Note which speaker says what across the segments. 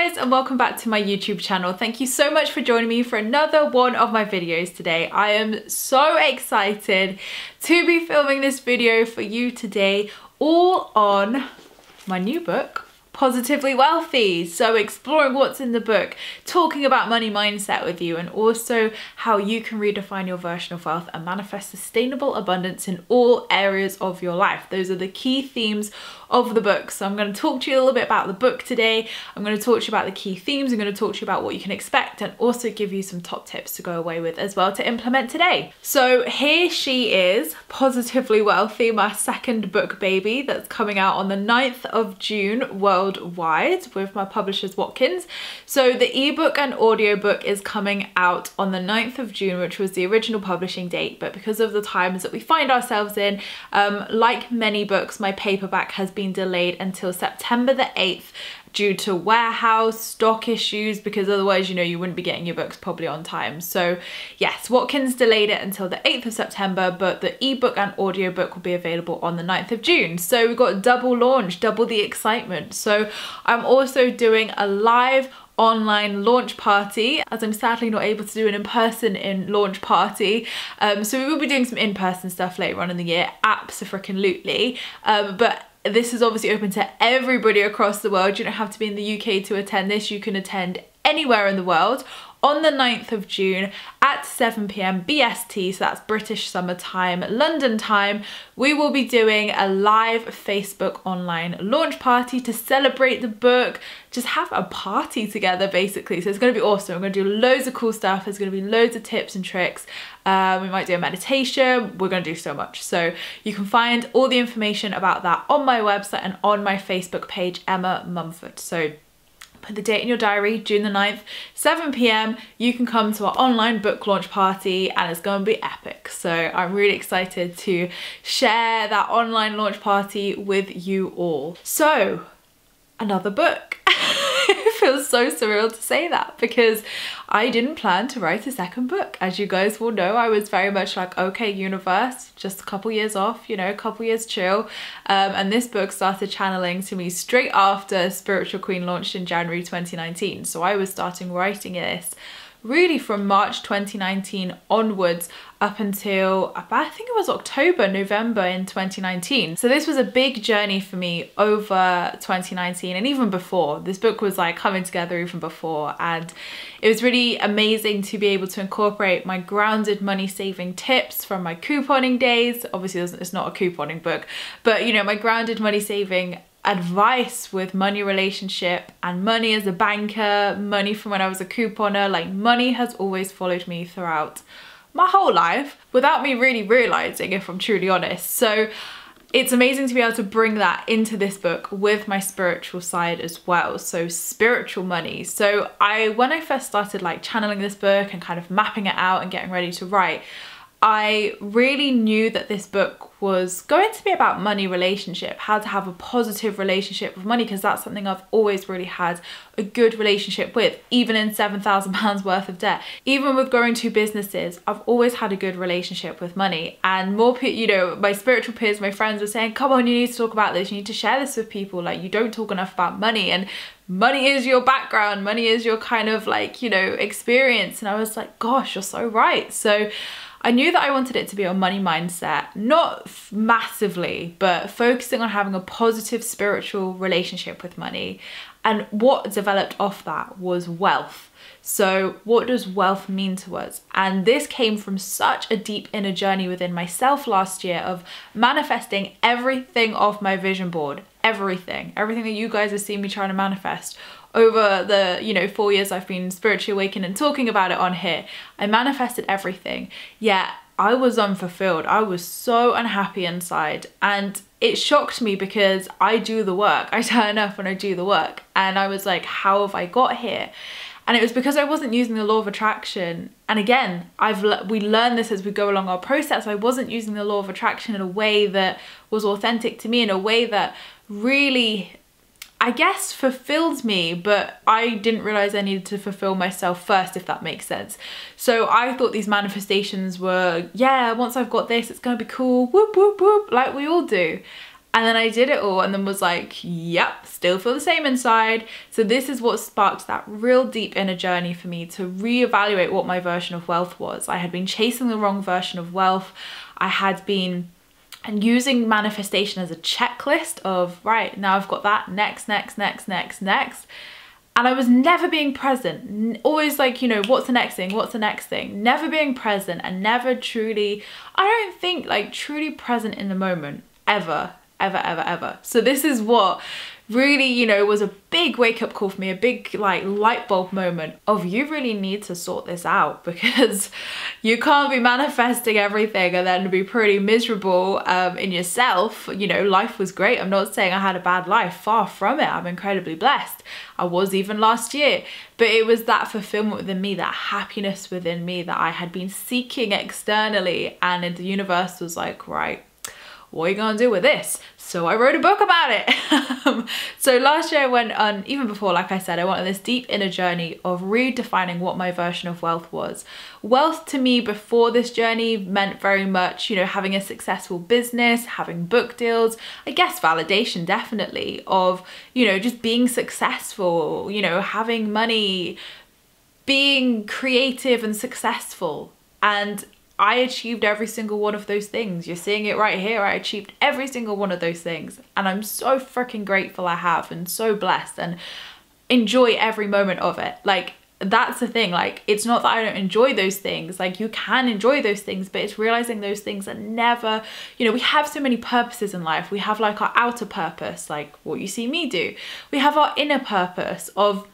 Speaker 1: guys, and welcome back to my YouTube channel. Thank you so much for joining me for another one of my videos today. I am so excited to be filming this video for you today, all on my new book, Positively Wealthy. So exploring what's in the book, talking about money mindset with you, and also how you can redefine your version of wealth and manifest sustainable abundance in all areas of your life. Those are the key themes of the book. So I'm going to talk to you a little bit about the book today. I'm going to talk to you about the key themes. I'm going to talk to you about what you can expect, and also give you some top tips to go away with as well to implement today. So here she is, Positively Wealthy, my second book baby, that's coming out on the 9th of June worldwide with my publishers Watkins. So the ebook and audiobook is coming out on the 9th of June, which was the original publishing date, but because of the times that we find ourselves in, like many books, my paperback has been delayed until September the 8th due to warehouse stock issues, because otherwise, you know, you wouldn't be getting your books probably on time. So yes, Watkins delayed it until the 8th of September, but the ebook and audiobook will be available on the 9th of June. So we've got double launch, double the excitement. So I'm also doing a live online launch party, as I'm sadly not able to do an in-person launch party. So we will be doing some in-person stuff later on in the year, abso-freaking-lutely. But this is obviously open to everybody across the world. You don't have to be in the UK to attend this. You can attend anywhere in the world on the 9th of June at 7 p.m. BST, so that's British Summer Time, London time. We will be doing a live Facebook online launch party to celebrate the book, just have a party together basically. So it's going to be awesome. We're going to do loads of cool stuff. There's going to be loads of tips and tricks. We might do a meditation. We're going to do so much. So you can find all the information about that on my website and on my Facebook page, Emma Mumford. So put the date in your diary, June the 9th, 7 p.m. You can come to our online book launch party and it's going to be epic. So I'm really excited to share that online launch party with you all. So another book. It feels so surreal to say that because I didn't plan to write a second book. As you guys will know, I was very much like, okay, universe, just a couple years off, you know, a couple years chill. And this book started channeling to me straight after Spiritual Queen launched in January 2019. So I was starting writing this really from March 2019 onwards up until I think it was October, November in 2019. So this was a big journey for me over 2019 and even before. This book was like coming together even before, and it was really amazing to be able to incorporate my grounded money saving tips from my couponing days. Obviously it's not a couponing book, but you know, my grounded money saving advice with money relationship and money as a banker, money from when I was a couponer. Like, money has always followed me throughout my whole life without me really realizing, if I'm truly honest. So it's amazing to be able to bring that into this book with my spiritual side as well. So spiritual money. So when I first started like channeling this book and kind of mapping it out and getting ready to write, I really knew that this book was going to be about money relationship, how to have a positive relationship with money, because that's something I've always really had a good relationship with, even in £7,000 worth of debt. Even with growing two businesses, I've always had a good relationship with money. And more, you know, my spiritual peers, my friends were saying, come on, you need to talk about this. You need to share this with people. Like, you don't talk enough about money, and money is your background. Money is your kind of like, you know, experience. And I was like, gosh, you're so right. So I knew that I wanted it to be a money mindset, not massively, but focusing on having a positive spiritual relationship with money. And what developed off that was wealth. So what does wealth mean to us? And this came from such a deep inner journey within myself last year of manifesting everything off my vision board, everything that you guys have seen me trying to manifest over the, you know, 4 years I've been spiritually awakened and talking about it on here. I manifested everything, yet I was unfulfilled. I was so unhappy inside, and it shocked me because I do the work. I turn up and I do the work, and I was like, how have I got here? And it was because I wasn't using the law of attraction. And again, we learn this as we go along our process. I wasn't using the law of attraction in a way that was authentic to me, in a way that really, I guess, fulfilled me, but I didn't realize I needed to fulfill myself first, if that makes sense. So I thought these manifestations were, yeah, once I've got this, it's gonna be cool, whoop, whoop, whoop, like we all do. And then I did it all and then was like, yep, still feel the same inside. So this is what sparked that real deep inner journey for me to reevaluate what my version of wealth was. I had been chasing the wrong version of wealth. I had been using manifestation as a checklist of, right, now I've got that, next. And I was never being present, always like, you know, what's the next thing, what's the next thing? Never being present and never truly, I don't think like truly present in the moment, ever. So this is what really, you know, was a big wake up call for me, a big like light bulb moment of you really need to sort this out, because you can't be manifesting everything and then be pretty miserable in yourself. You know, life was great. I'm not saying I had a bad life, far from it. I'm incredibly blessed. I was even last year, but it was that fulfillment within me, that happiness within me that I had been seeking externally, and the universe was like, right, what are you gonna do with this? So I wrote a book about it. So last year I went on, even before, like I said, I went on this deep inner journey of redefining what my version of wealth was. Wealth to me before this journey meant very much, you know, having a successful business, having book deals, I guess validation definitely of, you know, just being successful, you know, having money, being creative and successful. And I achieved every single one of those things. You're seeing it right here. I achieved every single one of those things. And I'm so freaking grateful I have, and so blessed, and enjoy every moment of it. Like, that's the thing. Like, it's not that I don't enjoy those things. Like, you can enjoy those things, but it's realizing those things are never, you know, we have so many purposes in life. We have like our outer purpose, like what you see me do. We have our inner purpose of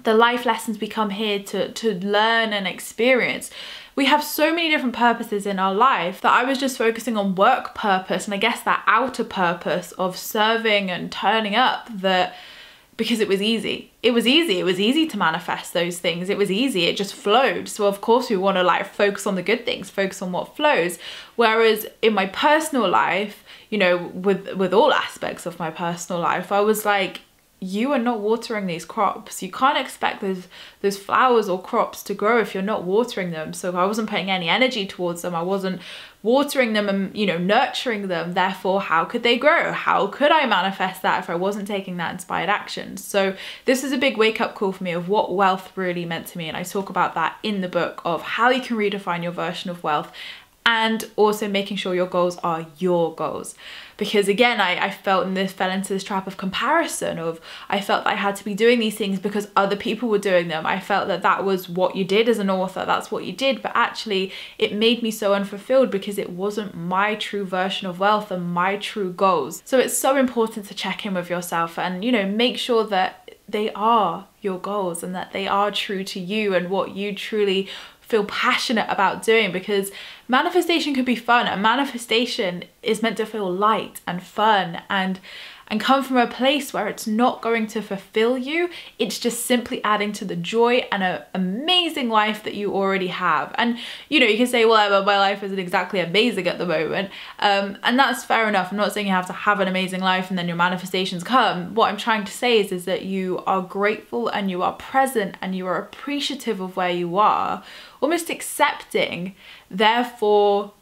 Speaker 1: the life lessons we come here to learn and experience. We have so many different purposes in our life that I was just focusing on work purpose, and I guess that outer purpose of serving and turning up, that because it was easy. It was easy to manifest those things. It was easy, it just flowed. So of course we want to like focus on the good things, focus on what flows. Whereas in my personal life, you know, with all aspects of my personal life, I was like, you are not watering these crops. You can't expect those flowers or crops to grow if you're not watering them. So I wasn't putting any energy towards them. I wasn't watering them and, you know, nurturing them. Therefore, how could they grow? How could I manifest that if I wasn't taking that inspired action? So this is a big wake up call for me of what wealth really meant to me. And I talk about that in the book of how you can redefine your version of wealth, and also making sure your goals are your goals. Because again, I fell into this trap of comparison of, I felt that I had to be doing these things because other people were doing them. I felt that that was what you did as an author, that's what you did, but actually it made me so unfulfilled because it wasn't my true version of wealth and my true goals. So it's so important to check in with yourself and, you know, make sure that they are your goals and that they are true to you and what you truly feel passionate about doing, because manifestation can be fun, and manifestation is meant to feel light and fun and come from a place where it's not going to fulfill you. It's just simply adding to the joy and an amazing life that you already have. And you know, you can say, well, my life isn't exactly amazing at the moment, and that's fair enough. I'm not saying you have to have an amazing life and then your manifestations come. What I'm trying to say is that you are grateful and you are present and you are appreciative of where you are, almost accepting, therefore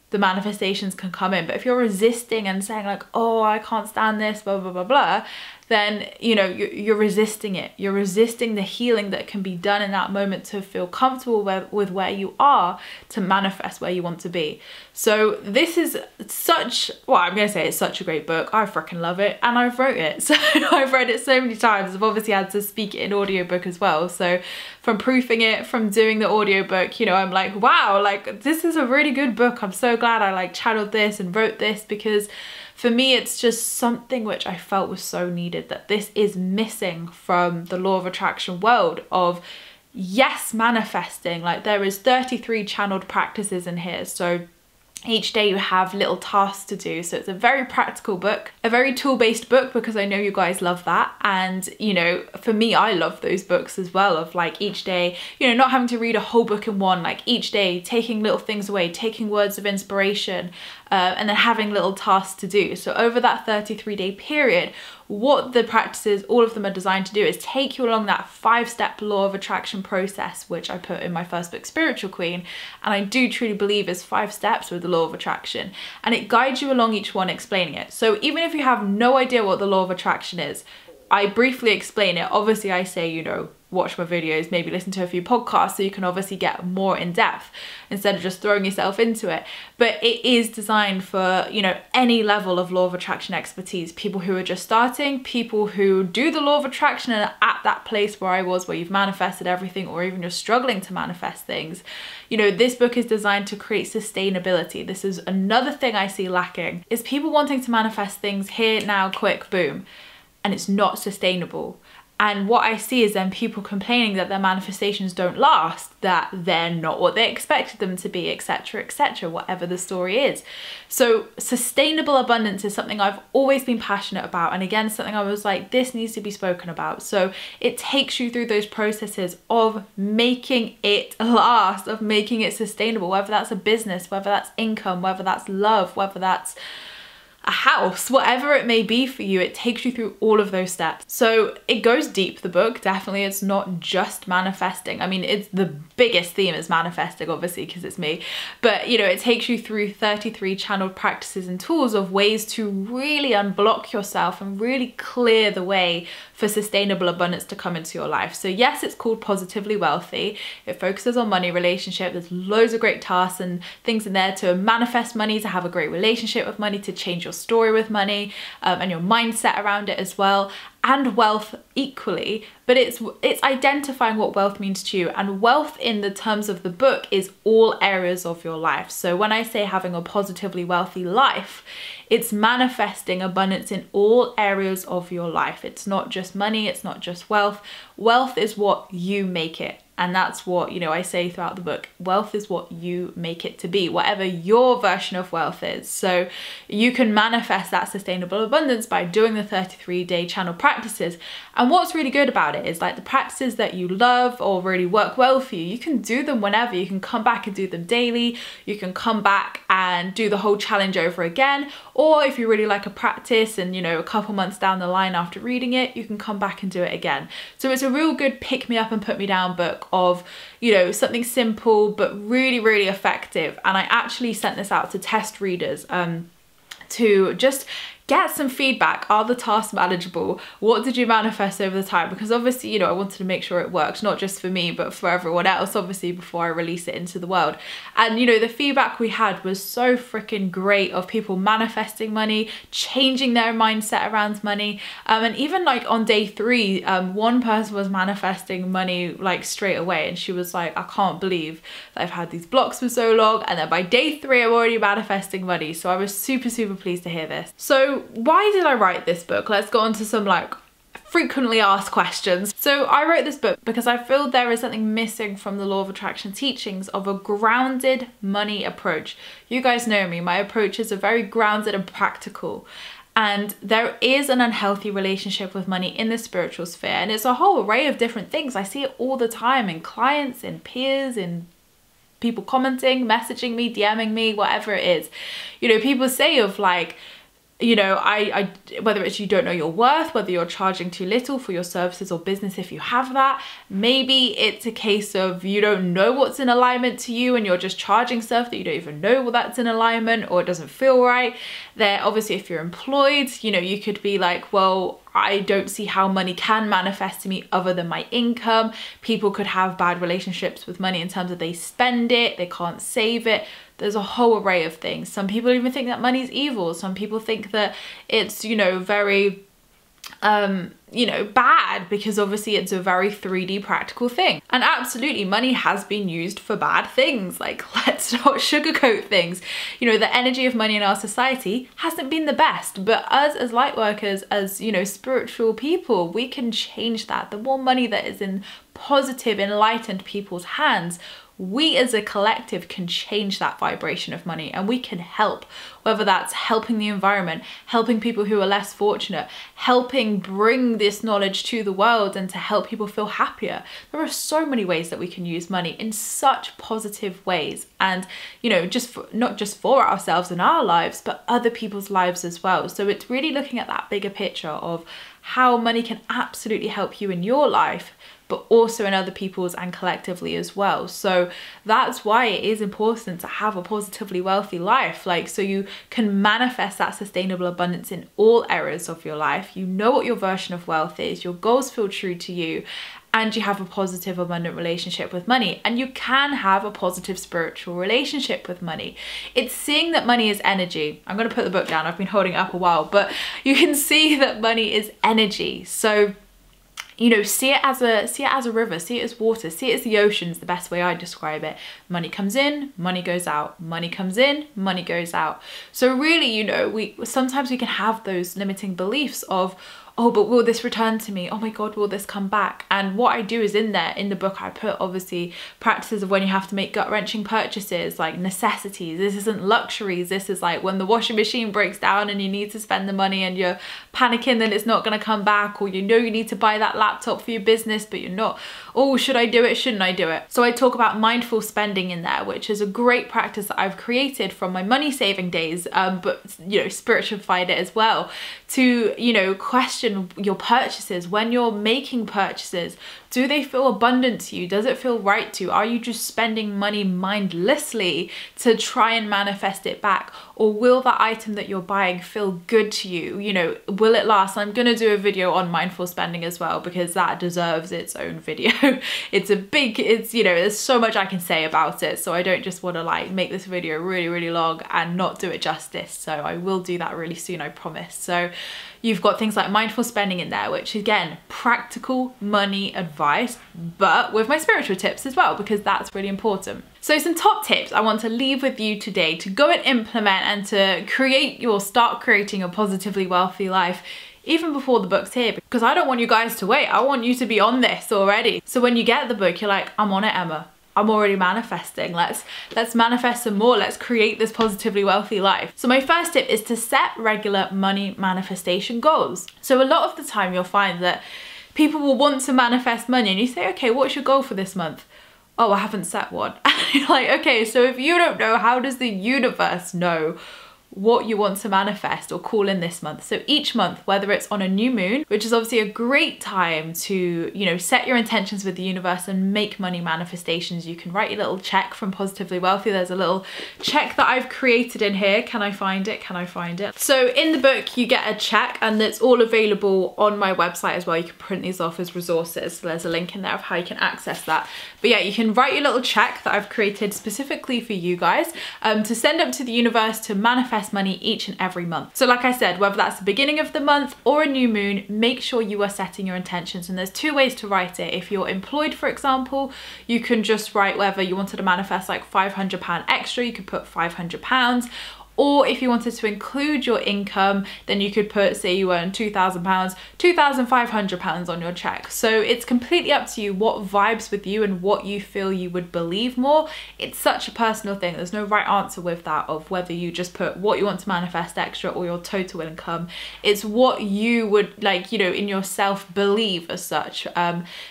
Speaker 1: the manifestations can come in. But if you're resisting and saying like, oh, I can't stand this, blah, blah, blah, blah, then, you know, you're resisting it. You're resisting the healing that can be done in that moment to feel comfortable with where you are, to manifest where you want to be. So this is such, well, I'm going to say it's such a great book. I freaking love it. And I've wrote it. So I've read it so many times. I've obviously had to speak it in audiobook as well. So from proofing it, from doing the audiobook, you know, I'm like, wow, like this is a really good book. I'm so glad I like channeled this and wrote this, because for me, it's just something which I felt was so needed, that this is missing from the law of attraction world of, yes, manifesting. Like there is 33 channeled practices in here. So each day you have little tasks to do. So it's a very practical book, a very tool-based book, because I know you guys love that. And, you know, for me, I love those books as well, of like each day, you know, not having to read a whole book in one, like each day taking little things away, taking words of inspiration, and then having little tasks to do. So over that 33-day period, what the practices, all of them are designed to do is take you along that 5-step law of attraction process, which I put in my first book, Spiritual Queen, and I do truly believe is 5 steps with the law of attraction, and it guides you along each one explaining it. So even if you have no idea what the law of attraction is, I briefly explain it. Obviously I say, you know, watch my videos, maybe listen to a few podcasts so you can obviously get more in depth instead of just throwing yourself into it. But it is designed for, you know, any level of law of attraction expertise. People who are just starting, people who do the law of attraction and are at that place where I was, where you've manifested everything, or even you're struggling to manifest things. You know, this book is designed to create sustainability. This is another thing I see lacking, is people wanting to manifest things here, now, quick, boom, and it's not sustainable. And what I see is then people complaining that their manifestations don't last, that they're not what they expected them to be, etc., etc., whatever the story is. So sustainable abundance is something I've always been passionate about. And again, something I was like, this needs to be spoken about. So it takes you through those processes of making it last, of making it sustainable, whether that's a business, whether that's income, whether that's love, whether that's a house, whatever it may be for you. It takes you through all of those steps. So it goes deep, the book, definitely. It's not just manifesting. I mean, it's the biggest theme is manifesting, obviously, because it's me. But, you know, it takes you through 33 channeled practices and tools of ways to really unblock yourself and really clear the way for sustainable abundance to come into your life. So yes, it's called Positively Wealthy. It focuses on money, relationship. There's loads of great tasks and things in there to manifest money, to have a great relationship with money, to change your story with money, and your mindset around it as well, and wealth equally. But it's identifying what wealth means to you, and wealth in the terms of the book is all areas of your life. So when I say having a positively wealthy life, it's manifesting abundance in all areas of your life. It's not just money, it's not just wealth. Wealth is what you make it. And that's what, you know, I say throughout the book, wealth is what you make it to be, whatever your version of wealth is. So you can manifest that sustainable abundance by doing the 33-day channel practices. And what's really good about it is, like, the practices that you love or really work well for you, you can do them whenever. You can come back and do them daily. You can come back and do the whole challenge over again. Or if you really like a practice and, you know, a couple months down the line after reading it, you can come back and do it again. So it's a real good pick me up and put me down book of, you know, something simple but really, really effective. And I actually sent this out to test readers to just get some feedback. Are the tasks manageable? What did you manifest over the time? Because obviously, you know, I wanted to make sure it worked, not just for me, but for everyone else, obviously, before I release it into the world. And, you know, the feedback we had was so freaking great of people manifesting money, changing their mindset around money. And even like on day 3, one person was manifesting money like straight away. And she was like, I can't believe that I've had these blocks for so long. And then by day 3, I'm already manifesting money. So I was super, super pleased to hear this. So why did I write this book? Let's go on to some like frequently asked questions. So I wrote this book because I feel there is something missing from the law of attraction teachings of a grounded money approach. You guys know me, my approaches are very grounded and practical. And there is an unhealthy relationship with money in the spiritual sphere. And it's a whole array of different things. I see it all the time in clients, in peers, in people commenting, messaging me, DMing me, whatever it is. You know, people say of like, you know, whether it's you don't know your worth, whether you're charging too little for your services or business if you have that. Maybe it's a case of you don't know what's in alignment to you and you're just charging stuff that you don't even know what that's in alignment, or it doesn't feel right. There, obviously, if you're employed, you know, you could be like, well, I don't see how money can manifest to me other than my income. People could have bad relationships with money in terms of they spend it, they can't save it. There's a whole array of things. Some people even think that money's evil. Some people think that it's, you know, very, you know, bad, because obviously it's a very 3D practical thing. And absolutely, money has been used for bad things. Like, let's not sugarcoat things. You know, the energy of money in our society hasn't been the best, but us as light workers, as, you know, spiritual people, we can change that. The more money that is in positive, enlightened people's hands, we as a collective can change that vibration of money, and we can help, whether that's helping the environment, helping people who are less fortunate, helping bring this knowledge to the world and to help people feel happier. There are so many ways that we can use money in such positive ways, and you know, not just for ourselves and our lives, but other people's lives as well. So it's really looking at that bigger picture of how money can absolutely help you in your life, but also in other people's and collectively as well. So that's why it is important to have a positively wealthy life, like, so you can manifest that sustainable abundance in all areas of your life. You know what your version of wealth is, your goals feel true to you, and you have a positive, abundant relationship with money, and you can have a positive spiritual relationship with money. It's seeing that money is energy. I'm going to put the book down. I've been holding it up a while, but you can see that money is energy. So, you know, see it as a river, see it as water, see it as the ocean is the best way I describe it. Money comes in, money goes out, money comes in, money goes out. So really, you know, sometimes we can have those limiting beliefs of, oh, but will this return to me? Oh my God, will this come back? And what I do is in the book, I put obviously practices of when you have to make gut-wrenching purchases, like necessities. This isn't luxuries. This is like when the washing machine breaks down and you need to spend the money and you're panicking that it's not going to come back, or you know you need to buy that laptop for your business, but you're not, oh, should I do it? Shouldn't I do it? So I talk about mindful spending in there, which is a great practice that I've created from my money saving days, but you know, spiritualified it as well to, you know, question your purchases. When you're making purchases, do they feel abundant to you? Does it feel right to you? Are you just spending money mindlessly to try and manifest it back? Or will the item that you're buying feel good to you? You know, will it last? I'm gonna do a video on mindful spending as well, because that deserves its own video. It's, you know, there's so much I can say about it. So I don't just wanna like make this video really, really long and not do it justice. So I will do that really soon, I promise. So you've got things like mindful spending in there, which again, practical money advice, but with my spiritual tips as well, because that's really important. So some top tips I want to leave with you today to go and implement and to start creating a positively wealthy life even before the book's here, because I don't want you guys to wait. I want you to be on this already. So when you get the book, you're like, I'm on it, Emma. I'm already manifesting. Let's manifest some more. Let's create this positively wealthy life. So my first tip is to set regular money manifestation goals. So a lot of the time you'll find that people will want to manifest money and you say, okay, what's your goal for this month? Oh, I haven't set one. You're like, okay, so if you don't know, how does the universe know what you want to manifest or call in this month? So each month, whether it's on a new moon, which is obviously a great time to, you know, set your intentions with the universe and make money manifestations. You can write your little check from Positively Wealthy. There's a little check that I've created in here. Can I find it? Can I find it? So in the book, you get a check, and it's all available on my website as well. You can print these off as resources. So there's a link in there of how you can access that. But yeah, you can write your little check that I've created specifically for you guys to send up to the universe to manifest money each and every month. So like I said, whether that's the beginning of the month or a new moon, make sure you are setting your intentions. And there's two ways to write it. If you're employed, for example, you can just write whether you wanted to manifest like £500 extra, you could put £500. Or if you wanted to include your income, then you could put, say you earn £2,000, £2,500 on your check. So it's completely up to you what vibes with you and what you feel you would believe more. It's such a personal thing. There's no right answer with that of whether you just put what you want to manifest extra or your total income. It's what you would like, you know, in yourself believe as such,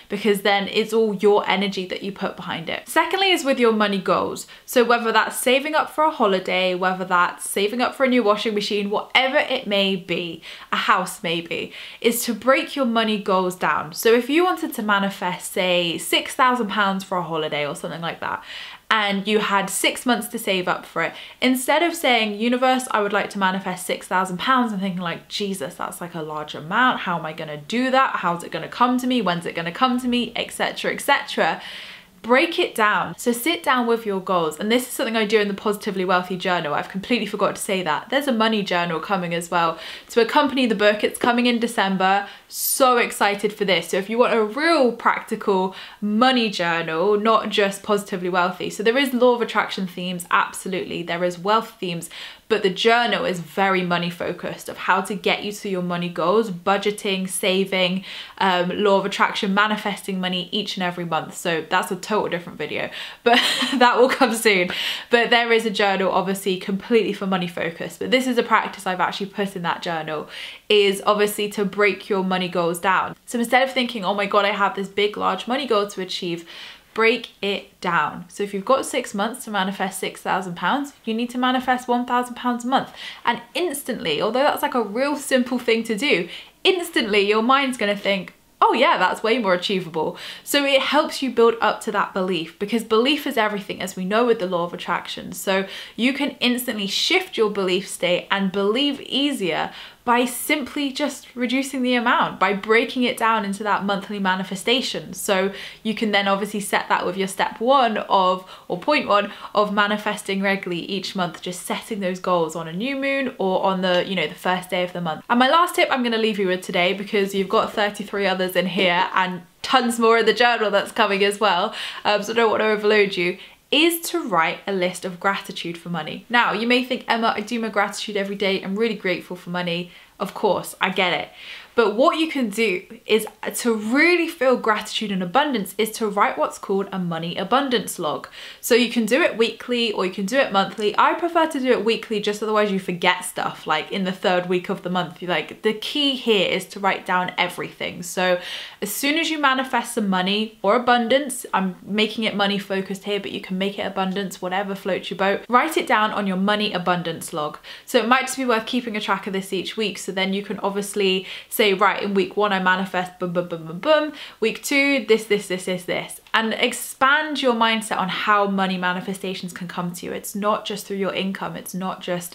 Speaker 1: because then it's all your energy that you put behind it. Secondly is with your money goals. So whether that's saving up for a holiday, whether that's saving up for a new washing machine, whatever it may be, a house maybe, is to break your money goals down. So if you wanted to manifest, say, £6,000 for a holiday or something like that, and you had 6 months to save up for it, instead of saying, universe, I would like to manifest £6,000, and thinking like, Jesus, that's like a large amount. How am I gonna do that? How's it gonna come to me? When's it gonna come to me? Etc, etc. Break it down. So sit down with your goals. And this is something I do in the Positively Wealthy journal. I've completely forgot to say that. There's a money journal coming as well to accompany the book. It's coming in December. So excited for this. So if you want a real practical money journal, not just Positively Wealthy. So there is law of attraction themes, absolutely. There is wealth themes, but the journal is very money focused, of how to get you to your money goals, budgeting, saving, law of attraction, manifesting money each and every month. So that's a total different video, but that will come soon. But there is a journal obviously completely for money focused, but this is a practice I've actually put in that journal, is obviously to break your money goals down. So instead of thinking, oh my God, I have this big, large money goal to achieve, break it down. So if you've got 6 months to manifest £6,000, you need to manifest £1,000 a month. And instantly, although that's like a real simple thing to do, instantly your mind's gonna think, oh yeah, that's way more achievable. So it helps you build up to that belief, because belief is everything, as we know with the law of attraction. So you can instantly shift your belief state and believe easier by simply just reducing the amount, by breaking it down into that monthly manifestation. So you can then obviously set that with your step one of, or point one of manifesting regularly each month, just setting those goals on a new moon or on the, you know, the first day of the month. And my last tip I'm going to leave you with today, because you've got 33 others in here and tons more in the journal that's coming as well, so I don't want to overload you, is to write a list of gratitude for money. Now, you may think, Emma, I do my gratitude every day. I'm really grateful for money. Of course, I get it. But what you can do is to really feel gratitude and abundance is to write what's called a money abundance log. So you can do it weekly or you can do it monthly. I prefer to do it weekly, just otherwise you forget stuff like in the 3rd week of the month. Like, the key here is to write down everything. So as soon as you manifest some money or abundance, I'm making it money focused here, but you can make it abundance, whatever floats your boat, write it down on your money abundance log. So it might just be worth keeping a track of this each week. So then you can obviously say, right, in week 1 I manifest boom, boom, boom, boom, boom. Week 2, this. And expand your mindset on how money manifestations can come to you. It's not just through your income. It's not just,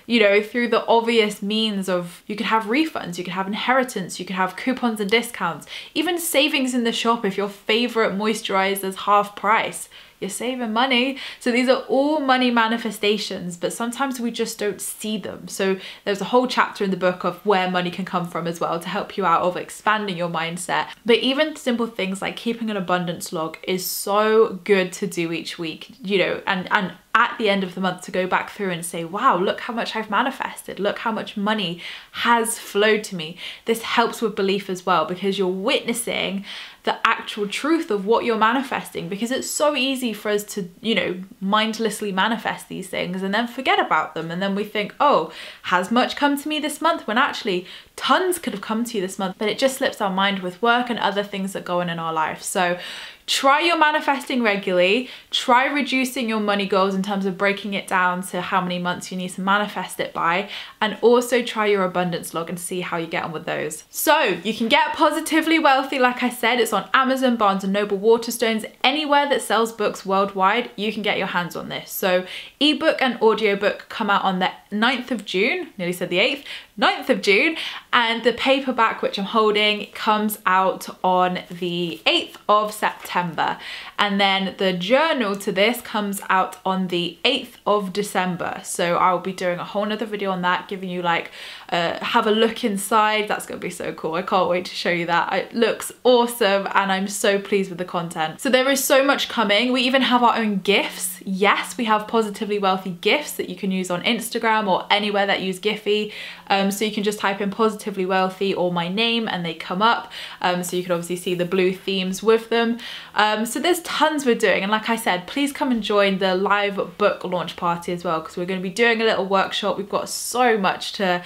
Speaker 1: you know, through the obvious means of, you could have refunds, you could have inheritance, you could have coupons and discounts, even savings in the shop. If your favorite moisturizer is half price, you're saving money. So these are all money manifestations, but sometimes we just don't see them. So there's a whole chapter in the book of where money can come from as well, to help you out of expanding your mindset. But even simple things like keeping an abundance log is so good to do each week, you know, and at the end of the month to go back through and say, wow, look how much I've manifested. Look how much money has flowed to me. This helps with belief as well, because you're witnessing the actual truth of what you're manifesting, because it's so easy for us to, you know, mindlessly manifest these things and then forget about them. And then we think, oh, has much come to me this month? When actually tons could have come to you this month, but it just slips our mind with work and other things that go on in our life. So try your manifesting regularly, try reducing your money goals in terms of breaking it down to how many months you need to manifest it by, and also try your abundance log and see how you get on with those. So you can get Positively Wealthy, like I said, it's on Amazon, Barnes & Noble, Waterstones, anywhere that sells books worldwide, you can get your hands on this. So ebook and audiobook come out on the 9th of June, nearly said the 8th, 9th of June, and the paperback, which I'm holding, comes out on the 8th of September. And then the journal to this comes out on the 8th of December. So I'll be doing a whole nother video on that, giving you like, have a look inside. That's gonna be so cool. I can't wait to show you that. It looks awesome and I'm so pleased with the content. So there is so much coming. We even have our own gifts. Yes, we have Positively Wealthy gifts that you can use on Instagram or anywhere that use Giphy. So you can just type in Positively Wealthy or my name and they come up. So you can obviously see the blue themes with them. So there's tons we're doing. And like I said, please come and join the live book launch party as well, because we're going to be doing a little workshop. We've got so much to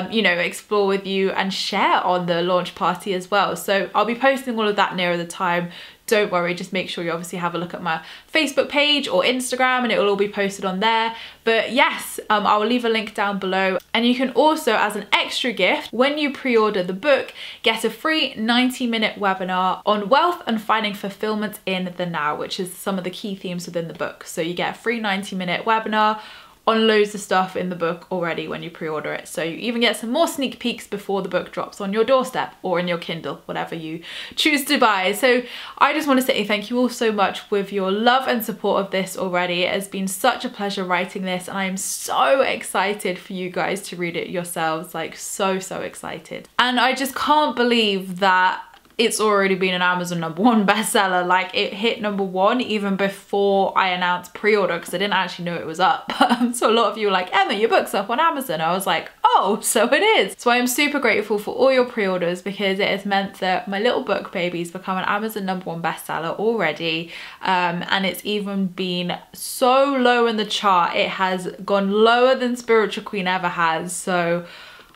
Speaker 1: you know, explore with you and share on the launch party as well. So I'll be posting all of that nearer the time. Don't worry, just make sure you obviously have a look at my Facebook page or Instagram and it will all be posted on there. But yes, I will leave a link down below. And you can also, as an extra gift, when you pre-order the book, get a free 90-minute webinar on wealth and finding fulfillment in the now, which is some of the key themes within the book. So you get a free 90-minute webinar on loads of stuff in the book already when you pre-order it. So you even get some more sneak peeks before the book drops on your doorstep or in your Kindle, whatever you choose to buy. So I just want to say thank you all so much with your love and support of this already. It has been such a pleasure writing this and I am so excited for you guys to read it yourselves, like so excited. And I just can't believe that it's already been an Amazon #1 bestseller. Like, it hit #1 even before I announced pre-order, because I didn't actually know it was up. So a lot of you were like, Emma, your book's up on Amazon. I was like, oh, so it is. So I am super grateful for all your pre-orders, because it has meant that my little book baby's become an Amazon #1 bestseller already. And it's even been so low in the chart. It has gone lower than Spiritual Queen ever has. So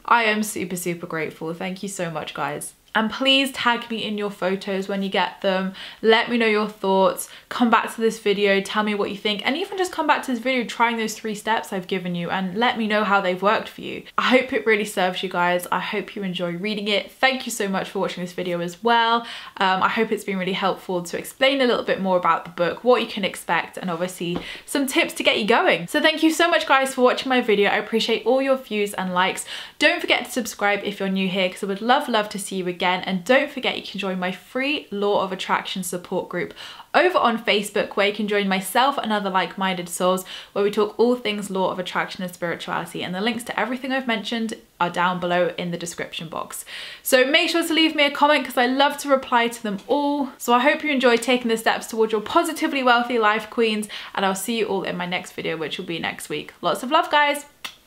Speaker 1: I am super, super grateful. Thank you so much, guys. And please tag me in your photos when you get them. Let me know your thoughts. Come back to this video, tell me what you think, and even just come back to this video trying those 3 steps I've given you and let me know how they've worked for you. I hope it really serves you guys. I hope you enjoy reading it. Thank you so much for watching this video as well. I hope it's been really helpful to explain a little bit more about the book, what you can expect, and obviously some tips to get you going. So thank you so much, guys, for watching my video. I appreciate all your views and likes. Don't forget to subscribe if you're new here, because I would love to see you again. And don't forget, you can join my free Law of Attraction support group over on Facebook, where you can join myself and other like-minded souls, where we talk all things Law of Attraction and spirituality. And the links to everything I've mentioned are down below in the description box. So make sure to leave me a comment, because I love to reply to them all. So I hope you enjoy taking the steps towards your positively wealthy life, queens, and I'll see you all in my next video, which will be next week. Lots of love, guys.